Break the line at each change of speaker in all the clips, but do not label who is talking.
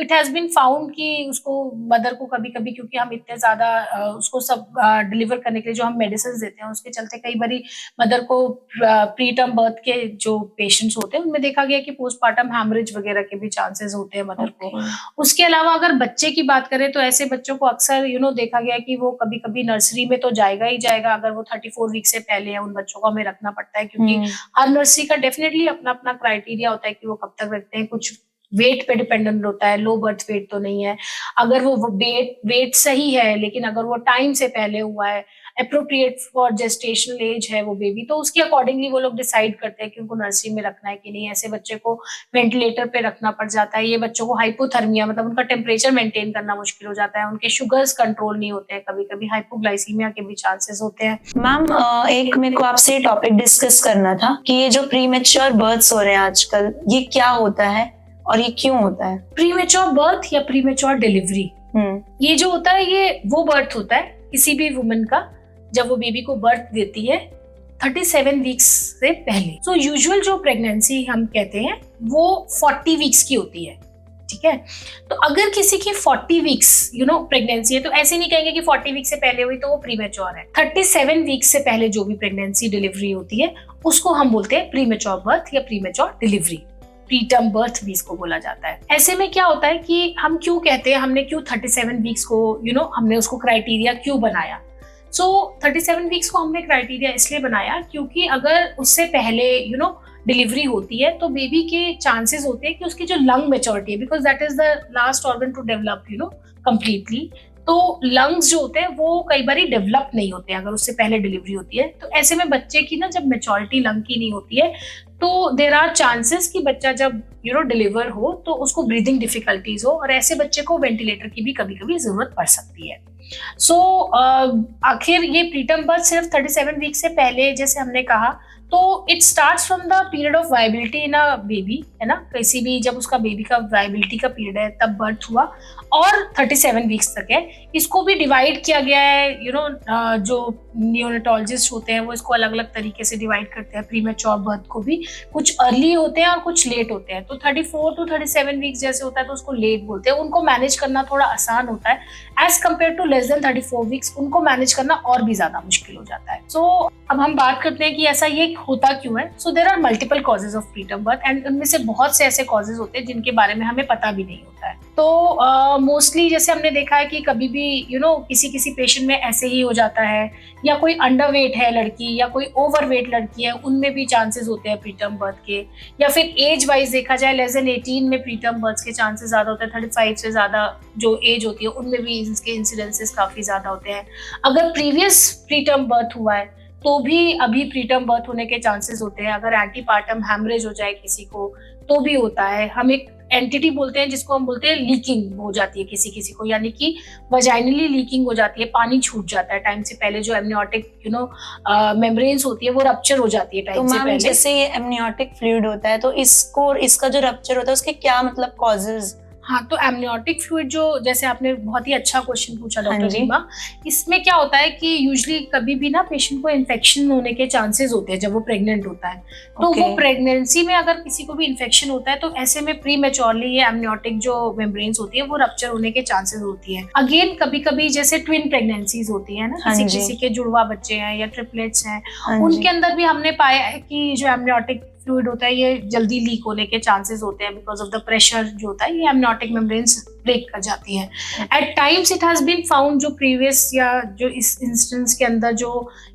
It has been found कि उसको mother को कभी कभी, क्योंकि हम इतने ज्यादा उसको सब डिलीवर करने के लिए जो हम मेडिसिन देते हैं उसके चलते कई बारी मदर को प्री टर्म बर्थ के जो पेशेंट्स होते हैं उनमें देखा गया कि पोस्टमार्टम हैमरेज वगैरह के भी चांसेस होते हैं मदर को। उसके अलावा अगर बच्चे की बात करें तो ऐसे बच्चों को अक्सर देखा गया कि वो कभी कभी नर्सरी में तो जाएगा ही जाएगा, अगर वो 34 वीक से पहले है उन बच्चों को हमें रखना पड़ता है, क्योंकि हर नर्सरी का डेफिनेटली अपना अपना क्राइटेरिया होता है कि वो कब तक रखते हैं। कुछ वेट पे डिपेंडेंट होता है, लो बर्थ वेट तो नहीं है। अगर वो वेट सही है लेकिन अगर वो टाइम से पहले हुआ है, अप्रोप्रिएट फॉर जेस्टेशनल एज है वो बेबी, तो उसके अकॉर्डिंगली वो लोग डिसाइड करते हैं कि उनको नर्सरी में रखना है कि नहीं। ऐसे बच्चे को वेंटिलेटर पे रखना पड़ जाता है। ये बच्चों को हाइपोथर्मिया, मतलब उनका टेम्परेचर मेंटेन करना मुश्किल हो जाता है, उनके शुगर्स कंट्रोल नहीं होते हैं, कभी कभी हाइपोग्लाइसीमिया के भी चांसेस होते हैं।
मैम एक मेरे को आपसे टॉपिक डिस्कस करना था कि ये जो प्रीमेच्योर बर्थ्स हो रहे हैं आजकल, ये क्या होता है और ये क्यों होता है?
प्रीमेच्योर बर्थ या प्रीमेच्योर डिलीवरी, ये जो होता है ये वो बर्थ होता है किसी भी वुमन का जब वो बेबी को बर्थ देती है 37 वीक्स से पहले। सो यूजुअल जो प्रेगनेंसी हम कहते हैं वो 40 वीक्स की होती है, ठीक है। तो अगर किसी की 40 वीक्स प्रेगनेंसी है तो ऐसे नहीं कहेंगे कि 40 वीक से पहले हुई तो वो प्रीमेच्योर है। 37 वीक्स से पहले जो भी प्रेगनेंसी डिलीवरी होती है उसको हम बोलते हैं प्रीमेच्योर बर्थ या प्रीमेच्योर डिलीवरी। प्रीटर्म बर्थ भी इसको बोला जाता है। ऐसे में क्या होता है कि हम क्यों कहते हैं, हमने क्यों 37 वीक्स को हमने उसको क्राइटेरिया क्यों बनाया। 37 वीक्स को हमने क्राइटेरिया इसलिए बनाया क्योंकि अगर उससे पहले डिलीवरी होती है तो बेबी के चांसेस होते हैं कि उसकी जो लंग मेच्योरिटी है, because that is the last organ to develop completely, तो लंग्स जो होते हैं वो कई बार डेवलप नहीं होते हैं अगर उससे पहले डिलीवरी होती है। तो ऐसे में बच्चे की ना जब मेच्योरिटी लंग की नहीं होती है तो देर आर चांसेस कि बच्चा जब डिलीवर हो तो उसको ब्रीदिंग डिफिकल्टीज हो, और ऐसे बच्चे को वेंटिलेटर की भी कभी कभी जरूरत पड़ सकती है। आखिर ये प्रीटर्म बर्थ सिर्फ 37 वीक से पहले जैसे हमने कहा, तो it starts from the period of viability in a baby, है ना। किसी भी जब उसका बेबी का वायबिलिटी का पीरियड है तब बर्थ हुआ और 37 वीक्स तक है। इसको भी डिवाइड किया गया है, जो न्यूनेटोलॉजिस्ट होते हैं वो इसको अलग अलग तरीके से डिवाइड करते हैं प्रीमेच्योर बर्थ को भी। कुछ अर्ली होते हैं और कुछ लेट होते हैं। तो 34 टू 37 वीक्स जैसे होता है तो उसको लेट बोलते हैं। उनको मैनेज करना थोड़ा आसान होता है as compare to less than 34 weeks, उनको मैनेज करना और भी ज्यादा मुश्किल हो जाता है। अब हम बात करते हैं कि ऐसा ये होता क्यों है। There are multiple causes of preterm birth and उनमें से बहुत से ऐसे कॉजेज होते हैं जिनके बारे में हमें पता भी नहीं होता है। तो मोस्टली जैसे हमने देखा है कि कभी भी किसी पेशेंट में ऐसे ही हो जाता है, या कोई अंडरवेट है लड़की या कोई ओवरवेट लड़की है, उनमें भी चांसेस होते हैं प्रीटर्म बर्थ के। या फिर एज वाइज देखा जाए, लेस देन 18 में प्रीटर्म बर्थ के चांसेस ज्यादा होते हैं। 35 से ज्यादा जो एज होती है उनमें भी इसके इंसिडेंसेस काफी ज्यादा होते हैं। अगर प्रीवियस प्रीटर्म बर्थ हुआ है तो भी अभी प्रीटर्म बर्थ होने के चांसेस होते हैं। अगर एंटीपार्टम हैमरेज हो जाए किसी को तो भी होता है। हम एक एंटिटी बोलते हैं जिसको हम बोलते हैं लीकिंग हो जाती है किसी को, यानी कि वजाइनली लीकिंग हो जाती है, पानी छूट जाता है टाइम से पहले। जो एमनियोटिक मेम्ब्रेन्स होती है वो रप्चर हो जाती है टाइम से पहले।
जैसे ये एमनियोटिक फ्लूइड होता है तो इसका जो रप्चर होता है उसके क्या मतलब कॉजेज?
हाँ, तो एमनियोटिक फ्लूइड जो, जैसे आपने बहुत ही अच्छा क्वेश्चन पूछा डॉक्टर रीमा, इसमें क्या होता है कि यूजुअली कभी भी ना पेशेंट को इन्फेक्शन होने के चांसेस होते हैं जब वो प्रेग्नेंट होता है। तो वो प्रेगनेंसी में अगर किसी को भी इन्फेक्शन होता है तो ऐसे में प्रीमेच्योरली ये एमनियोटिक जो मेम्ब्रेन्स होती है वो रप्चर होने के चांसेस होती है। अगेन कभी कभी जैसे ट्विन प्रेगनेंसीज होती है ना, किसी के जुड़वा बच्चे हैं या ट्रिपलेट्स हैं, उनके अंदर भी हमने पाया है कि जो एमनियोटिक फ्लूइड होता है ये जल्दी लीक होने के चांसेस होते हैं बिकॉज ऑफ द प्रेशर जो होता है, ये एमनियोटिक मेम्ब्रेन्स ब्रेक कर जाती है। At times it has been found जो प्रीवियस या जो इस इंस्टेंस के अंदर जो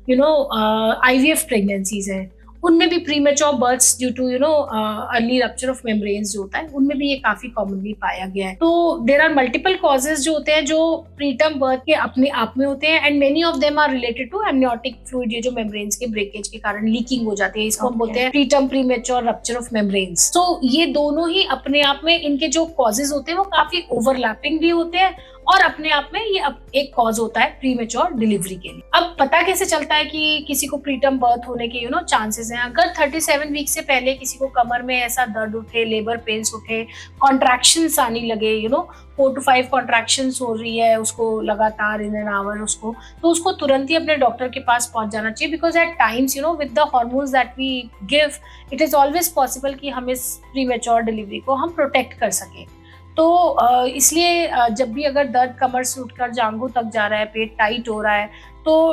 IVF प्रेगनेंसीज है उनमें भी premature births due to early rupture of membranes जो होता है उनमें भी ये काफी कॉमनली पाया गया है। तो देयर आर मल्टीपल कॉजेज जो होते हैं जो प्रीटर्म बर्थ के अपने आप में होते हैं and many of them are related to amniotic fluid, ये जो मेम्ब्रेन्स के ब्रेकेज के कारण लीकिंग हो जाती है, इसको हम बोलते हैं preterm premature rupture of membranes. तो ये दोनों ही अपने आप में इनके जो कॉजेज होते हैं वो काफी ओवरलैपिंग भी होते हैं और अपने आप में ये एक कॉज होता है प्रीमेच्योर डिलीवरी के लिए। अब पता कैसे चलता है कि किसी को प्रीटर्म बर्थ होने के चांसेस हैं? अगर 37 वीक से पहले किसी को कमर में ऐसा दर्द उठे, लेबर पेन्स उठे, कॉन्ट्रैक्शंस आने लगे, 4 to 5 कॉन्ट्रैक्शंस हो रही है उसको लगातार इन एन आवर उसको, तो उसको तुरंत ही अपने डॉक्टर के पास पहुंच जाना चाहिए। Because at times with the hormones that we give it is always possible कि हम इस प्रीमेच्योर डिलीवरी को हम प्रोटेक्ट कर सकें। तो इसलिए जब भी अगर दर्द कमर से उठकर जांघों तक जा रहा है, पेट टाइट हो रहा है, तो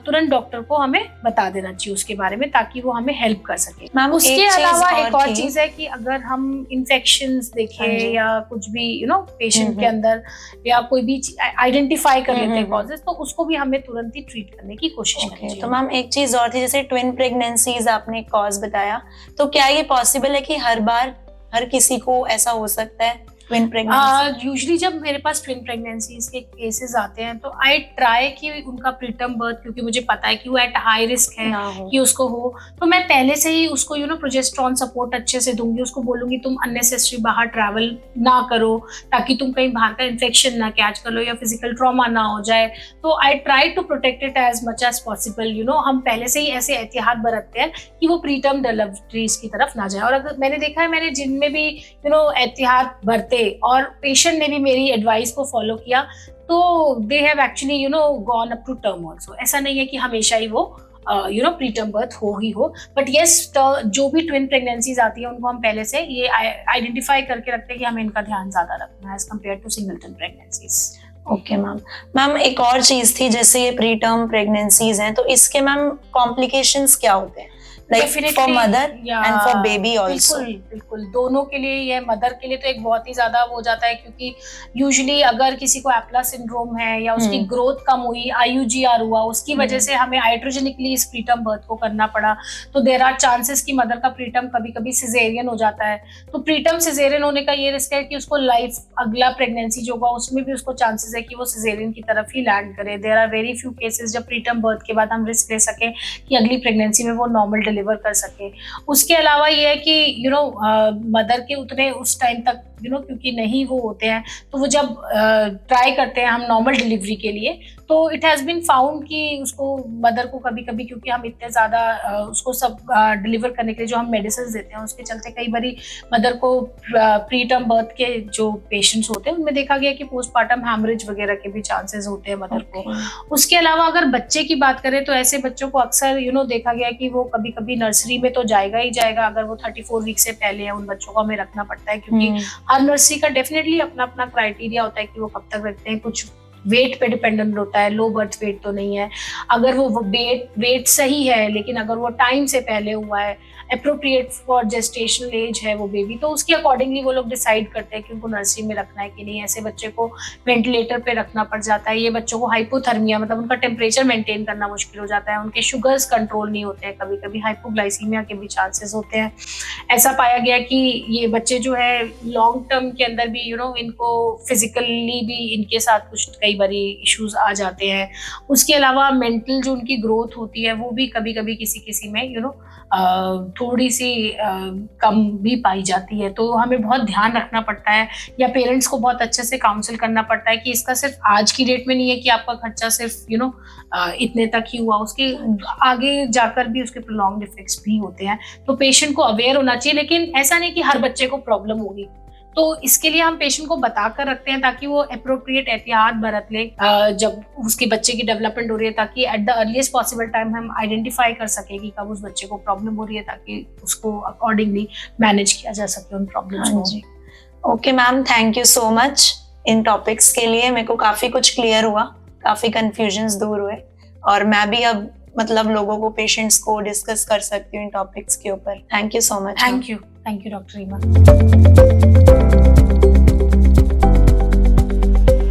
तुरंत डॉक्टर को हमें बता देना चाहिए उसके बारे में, ताकि वो हमें हेल्प कर सके।
मैम
उसके अलावा एक और चीज है कि अगर हम इन्फेक्शंस देखें या कुछ भी पेशेंट के अंदर या कोई भी आइडेंटिफाई कर लेते हैं कॉजेस, तो उसको भी हमें तुरंत ही ट्रीट करने की कोशिश करनी चाहिए।
तो मैम एक चीज और थी, जैसे ट्विन प्रेगनेंसीज आपने कॉज बताया, तो क्या ये पॉसिबल है कि हर बार हर किसी को ऐसा हो सकता है ट्विन प्रेगनेंसी?
यूजुअली जब मेरे पास ट्विन प्रेगनेंसीज के केसेस आते हैं तो आई ट्राई कि उनका प्रीटर्म बर्थ, क्योंकि मुझे पता है कि वो एट हाई रिस्क है कि उसको हो, तो मैं पहले से ही उसको प्रोजेस्टेरॉन सपोर्ट अच्छे से दूंगी। उसको बोलूंगी तुम अननेसेसरी बाहर ट्रैवल ना करो, ताकि तुम कहीं बाहर का इन्फेक्शन ना कैच कर लो या फिजिकल ट्रॉमा ना हो जाए। तो I try to protect it as much as possible. हम पहले से ही ऐसे एहतियात बरतते हैं कि वो प्रीटर्म डिलीवरीज की तरफ ना जाए। और अगर मैंने देखा है, मैंने जिनमें भी एहतियात बरते और पेशेंट ने भी मेरी एडवाइस को फॉलो किया, तो they have actually gone up to term also. ऐसा नहीं है कि हमेशा ही वो प्रीटर्म बर्थ हो ही हो, बट यस, जो भी ट्विन प्रेगनेंसीज आती है उनको हम पहले से ये आइडेंटिफाई करके रखते हैं कि हमें इनका ध्यान ज्यादा रखना है as compare to singleton pregnancies.
Okay ma'am एक और चीज थी, जैसे ये प्री टर्म प्रेगनेंसीज हैं, तो इसके मैम कॉम्प्लिकेशंस क्या होते हैं, like for mother and for baby also?
बिल्कुल दोनों के लिए। ये मदर के लिए तो एक बहुत ही ज्यादा हो जाता है, क्योंकि यूजुअली अगर किसी को एप्ला सिंड्रोम है या उसकी ग्रोथ कम हुई, IUGR हुआ, उसकी वजह से हमें हाइड्रोजेनिकली इस प्रीटर्म बर्थ को करना पड़ा, तो देयर आर चांसेस कि मदर का प्रीटर्म कभी कभी सिजेरियन हो जाता है। तो प्रीटर्म सिजेरियन होने का ये रिस्क है कि उसको लाइफ अगला प्रेगनेंसी जो होगा उसमें भी उसको चांसेस है कि वो सिजेरियन की तरफ ही लैंड करे। There are very few cases जब प्रीटर्म बर्थ के बाद हम रिस्क ले सके कि अगली प्रेगनेंसी में वो नॉर्मल डिलीवर कर सके। उसके अलावा ये है कि मदर के उतने उस टाइम तक क्योंकि नहीं वो होते हैं, तो वो जब ट्राई करते हैं हम नॉर्मल डिलीवरी के लिए, तो इट हैज बीन फाउंड कि उसको मदर को कभी कभी, क्योंकि हम इतने ज्यादा उसको सब डिलीवर करने के लिए जो हम मेडिसिन देते हैं उसके चलते कई बारी मदर को प्री टर्म बर्थ के जो पेशेंट्स होते हैं उनमें देखा गया कि पोस्टमार्टम हैमरेज वगैरह के भी चांसेस होते हैं मदर को। उसके अलावा अगर बच्चे की बात करें तो ऐसे बच्चों को अक्सर देखा गया कि वो कभी कभी नर्सरी में तो जाएगा ही जाएगा, अगर वो 34 वीक से पहले है उन बच्चों को हमें रखना पड़ता है, क्योंकि हर नर्सरी का डेफिनेटली अपना अपना क्राइटेरिया होता है कि वो कब तक रखते हैं। कुछ वेट पे डिपेंडेंट होता है, लो बर्थ वेट तो नहीं है। अगर वो वेट सही है लेकिन अगर वो टाइम से पहले हुआ है, अप्रोप्रिएट फॉर जेस्टेशनल एज है वो बेबी, तो उसके अकॉर्डिंगली वो लोग डिसाइड करते हैं कि उनको नर्सरी में रखना है कि नहीं। ऐसे बच्चे को वेंटिलेटर पे रखना पड़ जाता है। ये बच्चों को हाइपोथर्मिया, मतलब उनका टेम्परेचर मेंटेन करना मुश्किल हो जाता है, उनके शुगर्स कंट्रोल नहीं होते हैं, कभी कभी हाइपोग्लाइसीमिया के भी चांसेस होते हैं। ऐसा पाया गया कि ये बच्चे जो है लॉन्ग टर्म के अंदर भी इनको फिजिकली भी इनके साथ कुछ कई बारी इश्यूज आ जाते हैं। उसके अलावा मेंटल जो उनकी ग्रोथ होती है वो भी कभी कभी किसी में थोड़ी सी कम भी पाई जाती है। तो हमें बहुत ध्यान रखना पड़ता है, या पेरेंट्स को बहुत अच्छे से काउंसिल करना पड़ता है कि इसका सिर्फ आज की डेट में नहीं है कि आपका खर्चा सिर्फ इतने तक ही हुआ, उसके आगे जाकर भी उसके प्रोलॉन्ग्ड इफेक्ट्स भी होते हैं। तो पेशेंट को अवेयर होना चाहिए, लेकिन ऐसा नहीं कि हर बच्चे को प्रॉब्लम होगी। तो इसके लिए हम पेशेंट को बता कर रखते हैं ताकि वो अप्रोप्रिएट एहतियात बरत ले जब उसके बच्चे की डेवलपमेंट हो रही है, ताकि at the earliest possible time हम आइडेंटिफाई कर सके कि कब उस बच्चे को प्रॉब्लम हो रही है, ताकि उसको अकॉर्डिंगली मैनेज किया जा सके उन प्रॉब्लम्स को।
Okay ma'am, thank you so much in topics के लिए। मेरे को काफी कुछ क्लियर हुआ, काफी कंफ्यूजन्स दूर हुए, और मैं भी अब लोगों को, पेशेंट्स को डिस्कस कर सकती हूँ इन टॉपिक्स के ऊपर। Thank you so much.
Thank you doctor Reema.